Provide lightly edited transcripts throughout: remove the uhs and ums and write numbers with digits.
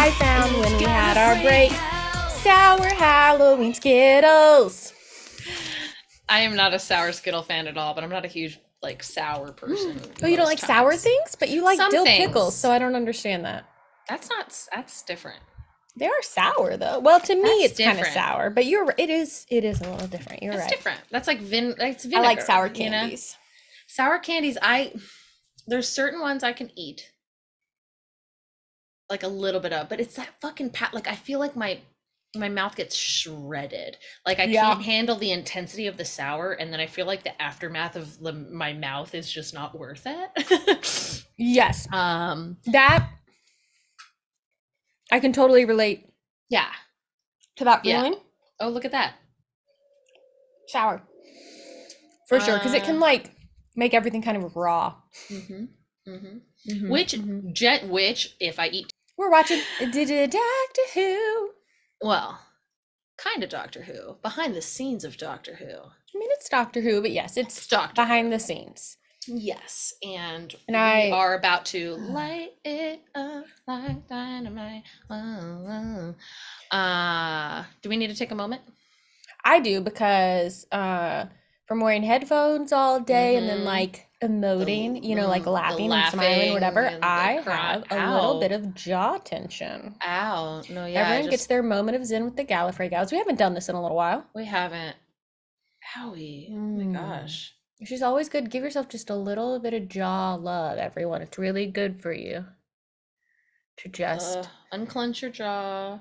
I found when we had our break. Sour Halloween Skittles. I am not a sour Skittle fan at all, but I'm not a huge like sour person. Oh, you don't like sour things, but you like Some dill things. pickles, so I don't understand that. That's different. They are sour though. Well, to me, That's it's kind of different. sour, but it is a little different. You're It's right. different. That's like it's vinegar. I like sour you know? candies. Sour candies, there's certain ones I can eat. Like a little bit of, but it's that fucking like I feel like my mouth gets shredded. Like I can't handle the intensity of the sour, and then I feel like the aftermath of my mouth is just not worth it. Yes. That I can totally relate. Yeah. To that feeling. Oh, look at that. Sour. For sure, because it can like make everything kind of raw. Which if I eat, we're watching Doctor Who. Well, kind of Doctor Who, behind the scenes of Doctor Who. I mean, it's Doctor Who, but yes, it's Doctor behind the scenes. Yes, and we I are about to light it up like dynamite. Do we need to take a moment? I do, because from wearing headphones all day and then like emoting, like laughing and smiling, whatever, I have a little bit of jaw tension. Ow. No, yeah. Everyone gets their moment of zen with the Gallifrey gals. We haven't done this in a little while. We haven't. Howie. Oh my gosh. She's always good. Give yourself just a little bit of jaw love, everyone. It's really good for you to just unclench your jaw.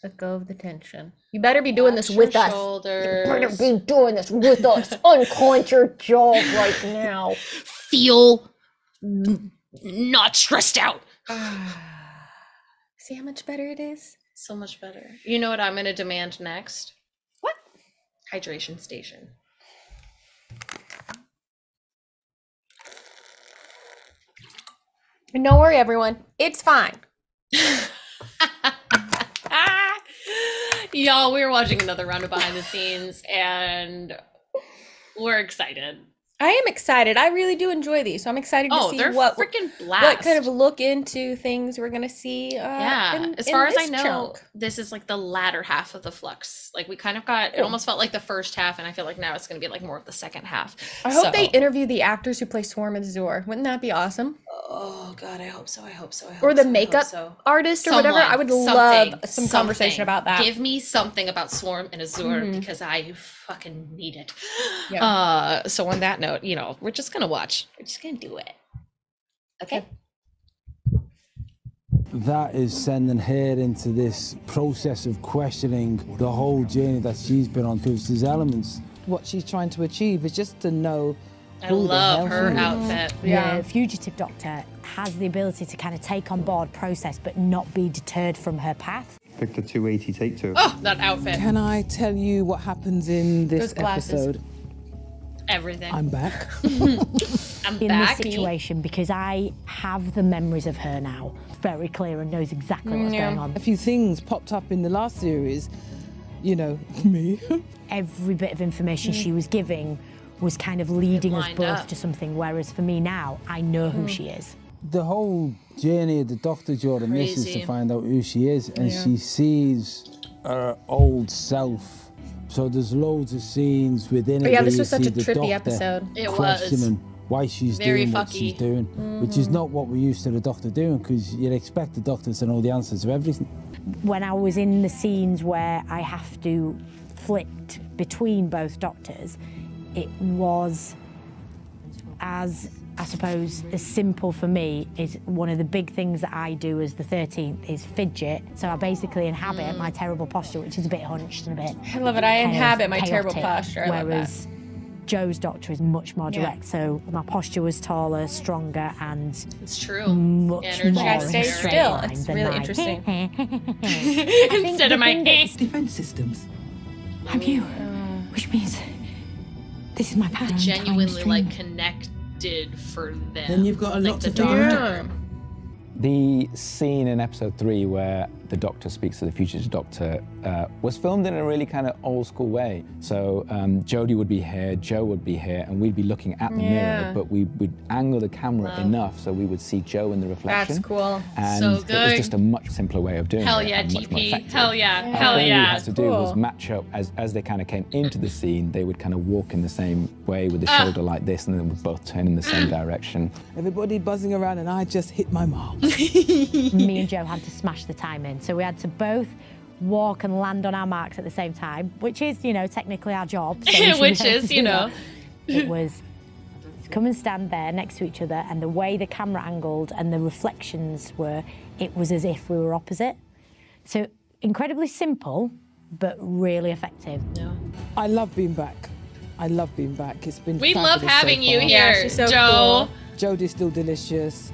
Let go of the tension. You better be doing this with us. Shoulders. You better be doing this with us. Unclench your jaw right now. Feel not stressed out. See how much better it is? So much better. You know what I'm going to demand next? What? Hydration station. And don't worry, everyone. It's fine. Y'all, we were watching another round of behind the scenes and we're excited. I am excited. I really do enjoy these. So I'm excited to see what freaking blast. What kind of look into things we're going to see. As far as I know, chunk. this is like the latter half of the Flux. Like we kind of got, it almost felt like the first half, and I feel like now it's going to be like more of the second half. I hope they interview the actors who play Swarm and Zor. Wouldn't that be awesome? Oh God, I hope so. Or the makeup artist or whatever. I would love some conversation about that. Give me something about Swarm and Azure because I fucking need it. Yeah. So on that note, we're just gonna watch. We're just gonna do it. Okay. That is sending her into this process of questioning the whole journey that she's been on, because there's elements. What she's trying to achieve is just to know. I love her outfit. The fugitive doctor has the ability to kind of take on board process, but not be deterred from her path. Victor 280, take 2. Oh, that outfit. Can I tell you what happens in this episode? Everything. I'm back. I'm in back. this situation because I have the memories of her now very clear and knows exactly what's going on. A few things popped up in the last series, me. Every bit of information she was giving was kind of leading us both to something, whereas for me now, I know who she is. The whole journey of the Doctor during this is to find out who she is, and she sees her old self. So there's loads of scenes within it. Yeah, this was such a trippy episode. It questioning was. Why she's doing what she's doing, which is not what we're used to the Doctor doing, because you'd expect the Doctor to know the answers to everything. When I was in the scenes where I have to flipped between both Doctors, it was as, I suppose, as simple for me is one of the big things that I do as the 13th is fidget. So I basically inhabit my terrible posture, which is a bit hunched and a bit I love it. I inhabit my terrible posture. I whereas Joe's Doctor is much more direct. So my posture was taller, stronger, and it's true. Much more. I stay still. It's really interesting. Instead of my Defense systems. I'm you, which means this is my pattern. Genuinely connected for them. Then you've got a lot to do. The scene in episode 3 where The Doctor Speaks to the Fugitive Doctor was filmed in a really kind of old school way. So Jodie would be here, Joe would be here, and we'd be looking at the mirror, but we would angle the camera enough so we would see Joe in the reflection. That's cool. And so good. it was just a much simpler way of doing Hell it. yeah, and much more TP. effective. Hell yeah. And Hell all we yeah. had to do was match up as they kind of came into the scene. They would kind of walk in the same way with the shoulder like this, and then we'd both turn in the same direction. Everybody buzzing around, and I just hit my mark. Me and Joe had to smash the time in, so we had to both walk and land on our marks at the same time, which is, you know, technically our job. So Which is, you know. It was come and stand there next to each other, and the way the camera angled and the reflections were, it was as if we were opposite. So incredibly simple, but really effective. Yeah. I love being back. I love being back. It's been We fabulous love having so you far. here, Yeah, she's so Joe. Jodie's still delicious.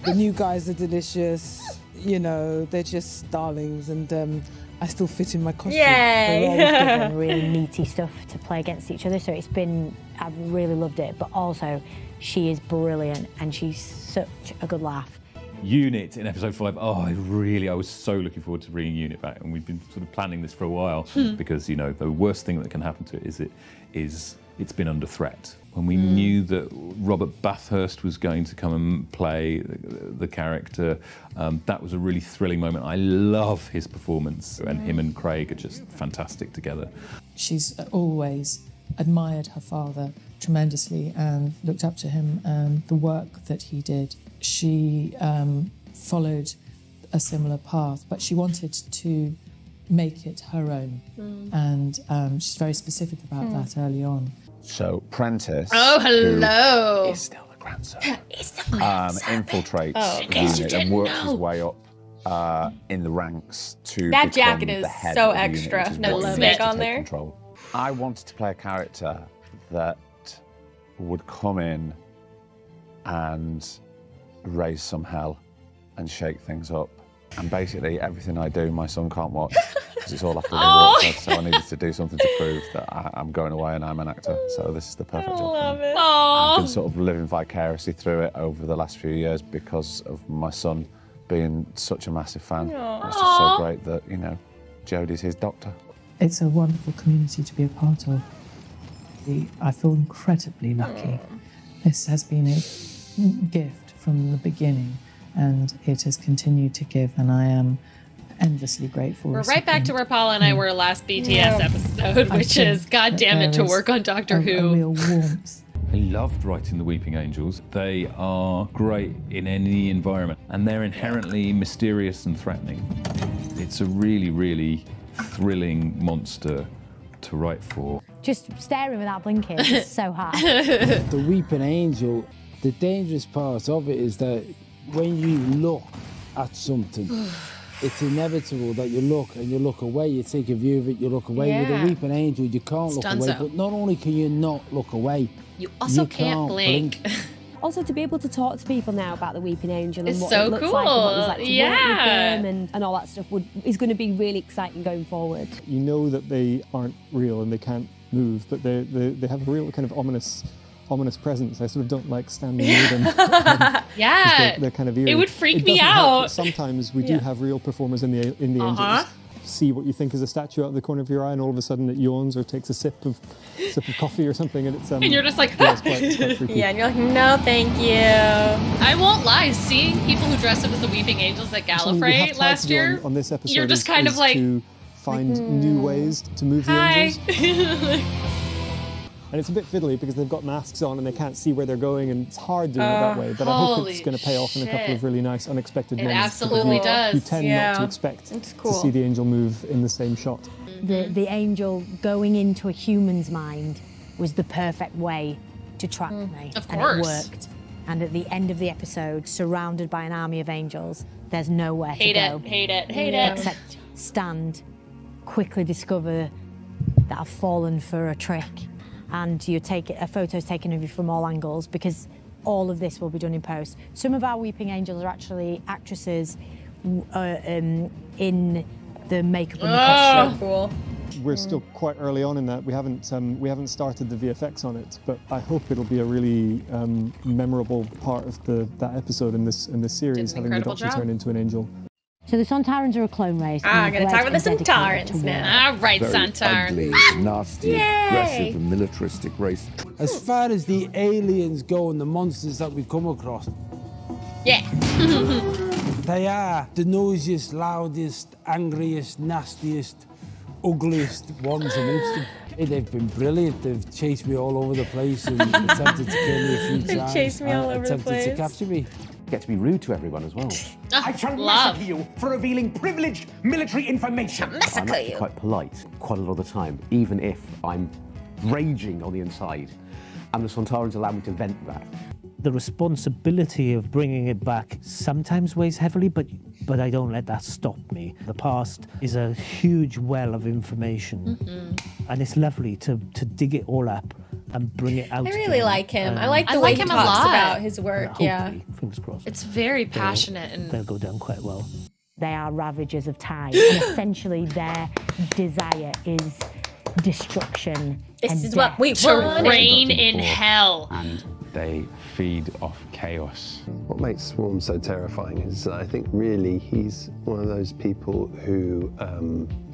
The new guys are delicious. You know, they're just darlings, and I still fit in my costume. Yay! We're always given really meaty stuff to play against each other, so I've really loved it. But also, she is brilliant, and she's such a good laugh. Unit in episode 5. Oh, I was so looking forward to bringing Unit back, and we've been sort of planning this for a while because, you know, the worst thing that can happen to it is it's been under threat. When we knew that Robert Bathurst was going to come and play the character, that was a really thrilling moment. I love his performance, and him and Craig are just fantastic together. She's always admired her father tremendously and looked up to him and the work that he did. She followed a similar path, but she wanted to make it her own. And she's very specific about that early on. So Prentice, Oh, hello. who is still the grandson, infiltrates the unit and works his way up in the ranks to That become jacket is the head so of the unit, extra. which is No what he love needs it to on take there. control. I wanted to play a character that would come in and raise some hell and shake things up. And basically everything I do, my son can't watch because it's all after the work. So I needed to do something to prove that I'm going away and I'm an actor. So this is the perfect job for me. I've been sort of living vicariously through it over the last few years because of my son being such a massive fan. It's just so great that, you know, Jodie's his doctor. It's a wonderful community to be a part of. I feel incredibly lucky. This has been a gift from the beginning, and it has continued to give, and I am endlessly grateful. We're right back to where Paula and I were last BTS episode, which is, God damn it, to work on Doctor Who. A real warmth. I loved writing the Weeping Angels. They are great in any environment, and they're inherently mysterious and threatening. It's a really, really thrilling monster to write for. Just staring without blinking is so hard. The Weeping Angel, the dangerous part of it is that when you look at something, it's inevitable that you look and you look away, you take a view of it, you look away. With a Weeping Angel, you can't look away, but not only can you not look away, you also can't blink. Also, to be able to talk to people now about the Weeping Angel and what so it looks cool. like and what it was like to work with them and all that stuff is going to be really exciting going forward. You know that they aren't real and they can't move, but they have a real kind of ominous presence. I sort of don't like standing near them. They're kind of eerie. It would freak me doesn't help out. that sometimes we do have real performers in the Angels. See what you think is a statue out of the corner of your eye, and all of a sudden it yawns or takes a sip of coffee or something, and it's and you're just like, it's quite freaky. Yeah, and you're like, no, thank you. I won't lie, seeing people who dressed up as the Weeping Angels at Gallifrey last year, on this episode you're just kind is of like to find new ways to move the angels. And it's a bit fiddly because they've got masks on and they can't see where they're going, and it's hard doing it that way. But I hope it's going to pay off in a couple of really nice, unexpected moments. It absolutely does. You tend not to expect to see the angel move in the same shot. The angel going into a human's mind was the perfect way to trap me. Of and course. it worked. And at the end of the episode, surrounded by an army of angels, there's nowhere to go. Hate it. Except stand, quickly discover that I've fallen for a trick. And you take a photos taken of you from all angles, because all of this will be done in post. Some of our Weeping Angels are actually actresses in the makeup and the costume. So cool. We're still quite early on in that. We haven't started the VFX on it, but I hope it'll be a really memorable part of that episode in this series, having the Doctor turn into an angel. So the Sontarans are a clone race. I'm going to talk about the Sontarans now. All right, Very Sontar. ugly, nasty, aggressive, and militaristic race. As far as the aliens go and the monsters that we come across, yeah. they are the noisiest, loudest, angriest, nastiest, ugliest ones amongst them. Hey, they've been brilliant. They've chased me all over the place and attempted to kill me a few times. They've chased me all over the place. Attempted to capture me. Get to be rude to everyone as well. I shall massacre you for revealing privileged military information. I'm actually quite polite quite a lot of the time, even if I'm raging on the inside. And the Sontarans allow me to vent that. The responsibility of bringing it back sometimes weighs heavily, but I don't let that stop me. The past is a huge well of information, and it's lovely to dig it all up and bring it out. I really like him. I like the I way like he him a talks lot. about his work. Yeah. Fingers crossed. It's very passionate and they'll go down quite well. They are ravagers of time, and essentially their desire is destruction. This is death. what we want. to reign in hell. And they feed off chaos. What makes Swarm so terrifying is I think really he's one of those people who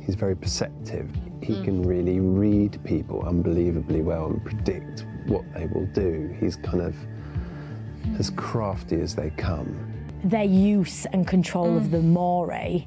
he's very perceptive. He can really read people unbelievably well and predict what they will do. He's kind of as crafty as they come. Their use and control of the Moray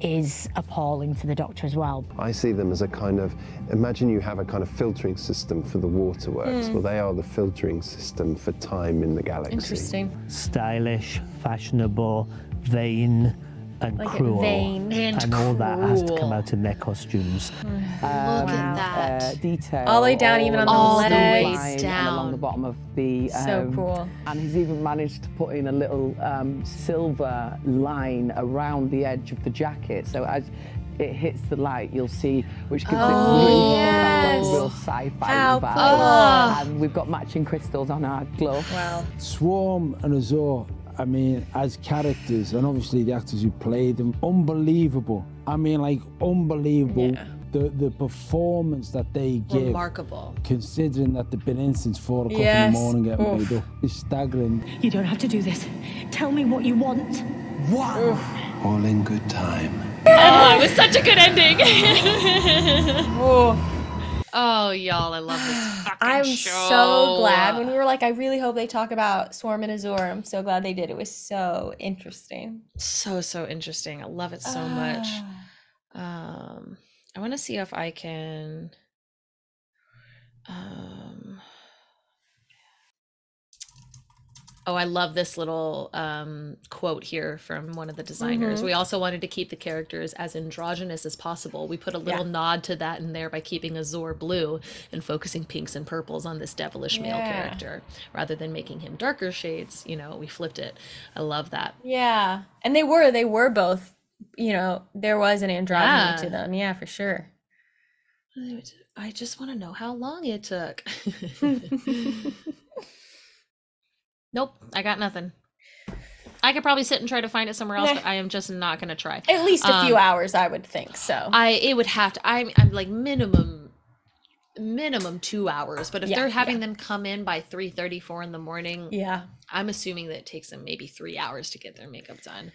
is appalling to the Doctor as well. I see them as a kind of, imagine you have a kind of filtering system for the waterworks. Well, they are the filtering system for time in the galaxy. Interesting. Stylish, fashionable, vain, and Like cruel. vain and all that has to come out in their costumes. Look at that. Detail. All the way down, even on the all the legs. way And down. along the bottom of the. So cool. And he's even managed to put in a little silver line around the edge of the jacket, so as it hits the light, you'll see, which gives it really yes. a real sci-fi How vibe. cool. And we've got matching crystals on our glove. Wow. Swarm and Azor, I mean, as characters, and obviously the actors who played them, unbelievable. I mean, like, unbelievable. Yeah. The performance that they give. Remarkable. Considering that they've been in since 4 o'clock in Yes. the morning getting Oof. made up. It's staggering. You don't have to do this. Tell me what you want. What? All in good time. Oh, it was such a good ending. Oh. Oh, y'all, I love this fucking I'm show. so glad when we were like, I really hope they talk about Swarm and Azor. I'm so glad they did. It was so interesting. So interesting. I love it so much. I want to see if I can oh, I love this little quote here from one of the designers. We also wanted to keep the characters as androgynous as possible. We put a little nod to that in there by keeping Azor blue and focusing pinks and purples on this devilish male character rather than making him darker shades. You know, we flipped it. I love that. Yeah. And they were both, you know, there was an androgyny to them. Yeah, for sure. I just want to know how long it took. Nope, I got nothing. I could probably sit and try to find it somewhere else, but I am just not gonna try. At least a few hours, I would think. So it would have to. I'm like minimum 2 hours. But if they're having them come in by 3:30, 4 in the morning, I'm assuming that it takes them maybe 3 hours to get their makeup done.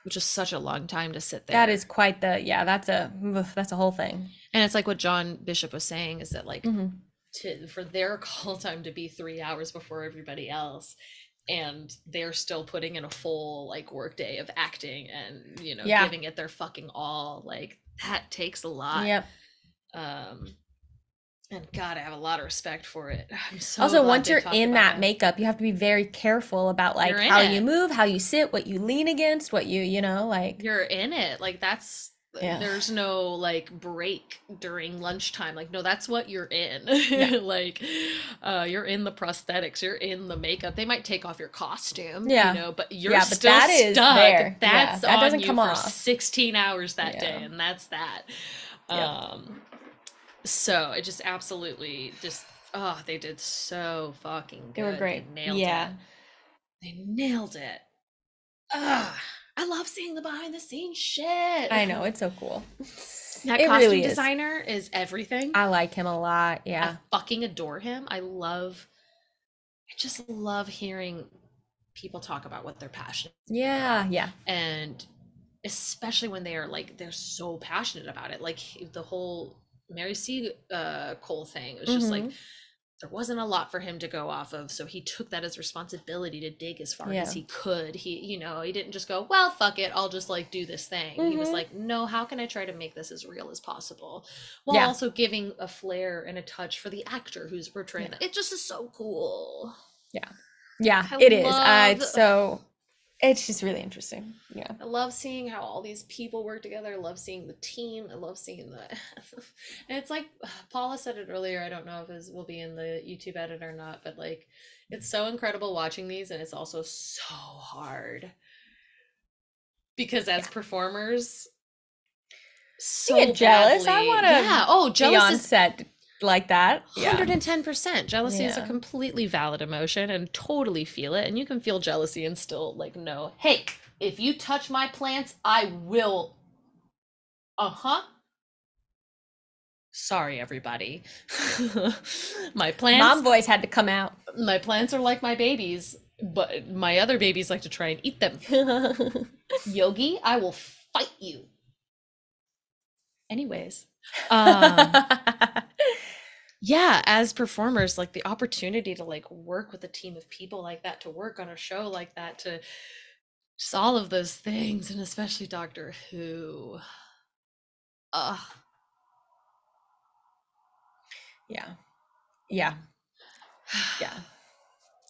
Which is such a long time to sit there. that is quite the that's a whole thing. And it's like what John Bishop was saying is that like for their call time to be 3 hours before everybody else, and they're still putting in a full like work day of acting and you know giving it their fucking all, like that takes a lot. And God, I have a lot of respect for it. I'm so Also, glad once they you're talked in about that it. makeup, you have to be very careful about like You're in how it. you move, how you sit, what you lean against, what you know, like You're in it. Like that's there's no like break during lunchtime. Like no, that's what you're in. Like you're in the prosthetics, you're in the makeup. They might take off your costume, you know, but you're still that is stuck. there. That's that on doesn't you come for off. 16 hours that day, and that's that. So it just absolutely just they did so fucking good. They were great. They nailed it. They nailed it. I love seeing the behind the scenes shit. I know, it's so cool. That It costume really is. designer is everything. I like him a lot. Yeah. I fucking adore him. I just love hearing people talk about what they're passionate Yeah, yeah. and especially when they are like, they're so passionate about it. Like the whole Mary C. Cole thing, it was just like, there wasn't a lot for him to go off of, so he took that as responsibility to dig as far as he could. He, you know, he didn't just go, well, fuck it, I'll just like do this thing. He was like, no, how can I try to make this as real as possible, while also giving a flair and a touch for the actor who's portraying it. It just is so cool. Yeah, it is. So it's just really interesting. Yeah, I love seeing how all these people work together. I love seeing the team. I love seeing the and it's like Paula said it earlier, I don't know if it will be in the YouTube edit or not, but like it's so incredible watching these, and it's also so hard because as performers, so I get jealous. I want to jealous be on set like that. 110%. Jealousy is a completely valid emotion, and totally feel it. And you can feel jealousy and still like know, hey, if you touch my plants, I will. Sorry, everybody. My plants. Mom voice had to come out. My plants are like my babies, but my other babies like to try and eat them. Yogi, I will fight you. Anyways. Yeah, as performers, like the opportunity to like work with a team of people like that, to work on a show like that, to just all of those things, and especially Doctor Who. Yeah.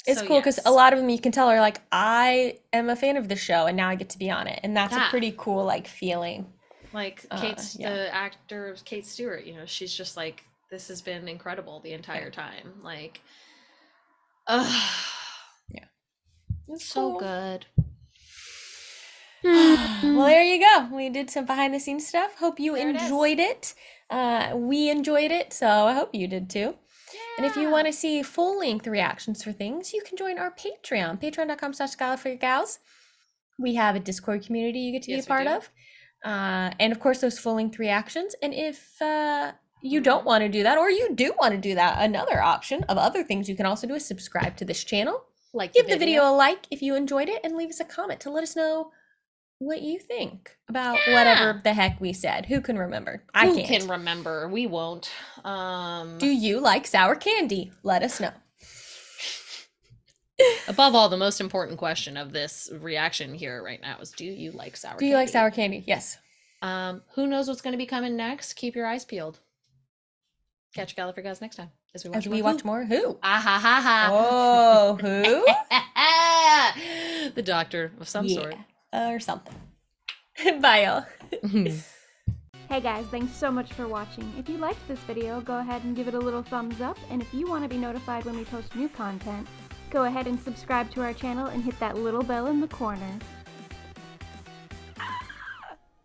It's cool because a lot of them you can tell are like, I am a fan of the show and now I get to be on it, and that's a pretty cool like feeling. Like the actor Kate Stewart, you know, she's just like, this has been incredible the entire time. Like, it's so cool. Good. Well, there you go. We did some behind the scenes stuff. Hope you enjoyed it. We enjoyed it, so I hope you did too. And if you want to see full-length reactions for things, you can join our Patreon, patreon.com/GallifreyGals. We have a Discord community you get to be a part of. And of course, those full-length reactions. And if you don't want to do that, or you do want to do that, another option of other things you can also do is subscribe to this channel. Give the video a like if you enjoyed it, and leave us a comment to let us know what you think about whatever the heck we said. Who can remember? I can't. Who can remember? We won't. Do you like sour candy? Let us know. Above all, the most important question of this reaction here right now is, do you like sour candy? Do you like sour candy? Yes. Who knows what's going to be coming next? Keep your eyes peeled. Catch Gallifrey Guys next time as we watch more Who. Oh, who? The Doctor of some sort. Or something. Bye, y'all. Hey guys, thanks so much for watching. If you liked this video, go ahead and give it a little thumbs up, and if you want to be notified when we post new content, go ahead and subscribe to our channel and hit that little bell in the corner.